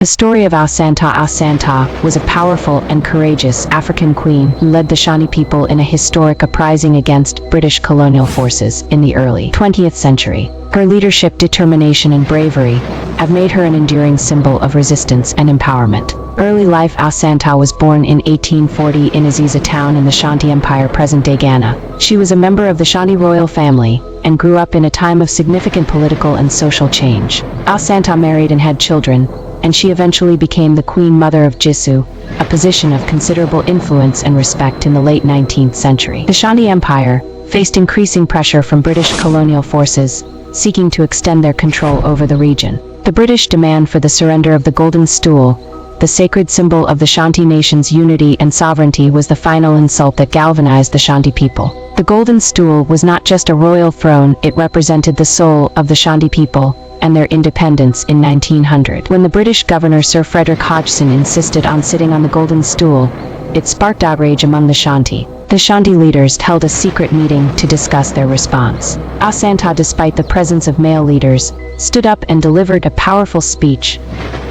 The story of Asantewaa. Asantewaa was a powerful and courageous African queen who led the Ashanti people in a historic uprising against British colonial forces in the early 20th century. Her leadership, determination, and bravery have made her an enduring symbol of resistance and empowerment. Early life. Asantewaa was born in 1840 in Aziza town in the Ashanti Empire, present-day Ghana. She was a member of the Ashanti royal family and grew up in a time of significant political and social change. Asantewaa married and had children, and she eventually became the Queen Mother of Jisu, a position of considerable influence and respect in the late 19th century. The Ashanti Empire faced increasing pressure from British colonial forces, seeking to extend their control over the region. The British demand for the surrender of the Golden Stool, the sacred symbol of the Ashanti nation's unity and sovereignty, was the final insult that galvanized the Ashanti people. The Golden Stool was not just a royal throne, it represented the soul of the Ashanti people and their independence in 1900. When the British governor Sir Frederick Hodgson insisted on sitting on the Golden Stool, it sparked outrage among the Ashanti. The Ashanti leaders held a secret meeting to discuss their response. Asantewaa, despite the presence of male leaders, stood up and delivered a powerful speech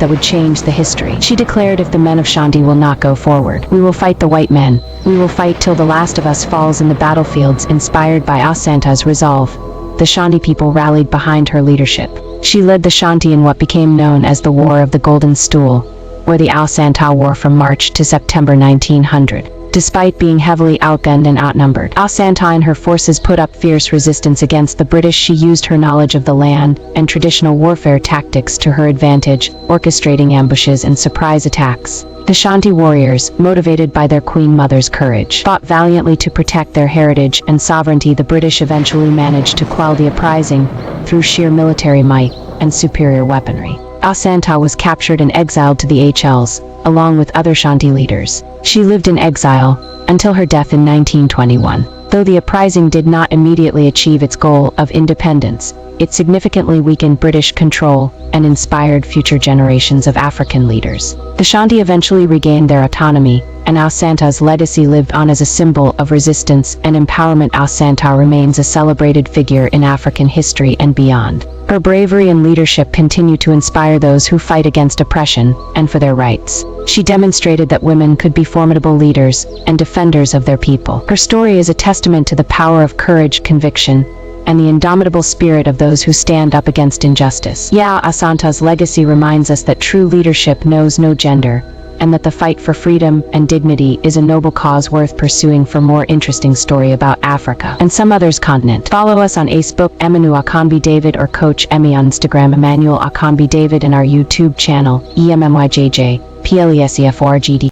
that would change the history. She declared, "If the men of Ashanti will not go forward, we will fight the white men. We will fight till the last of us falls in the battlefields." Inspired by Asantewaa's resolve, the Ashanti people rallied behind her leadership. She led the Ashanti in what became known as the War of the Golden Stool, or the Asantewaa War, from March to September 1900. Despite being heavily outgunned and outnumbered, Asantewaa and her forces put up fierce resistance against the British. She used her knowledge of the land and traditional warfare tactics to her advantage, orchestrating ambushes and surprise attacks. The Ashanti warriors, motivated by their Queen Mother's courage, fought valiantly to protect their heritage and sovereignty. The British eventually managed to quell the uprising through sheer military might and superior weaponry. Asantewaa was captured and exiled to the HLs, along with other Ashanti leaders. She lived in exile until her death in 1921. Though the uprising did not immediately achieve its goal of independence, it significantly weakened British control and inspired future generations of African leaders. The Ashanti eventually regained their autonomy, and Asantewaa's legacy lived on as a symbol of resistance and empowerment. Asantewaa remains a celebrated figure in African history and beyond. Her bravery and leadership continue to inspire those who fight against oppression and for their rights. She demonstrated that women could be formidable leaders and defenders of their people. Her story is a testament to the power of courage, conviction, and the indomitable spirit of those who stand up against injustice. Asantewaa's legacy reminds us that true leadership knows no gender, and that the fight for freedom and dignity is a noble cause worth pursuing. For more interesting story about Africa and some others continent, follow us on Facebook, Emmanuel Akanbi David, or Coach Emmy on Instagram, Emmanuel Akanbi David, and our YouTube channel, EMMYJJ, PLESEFORGD.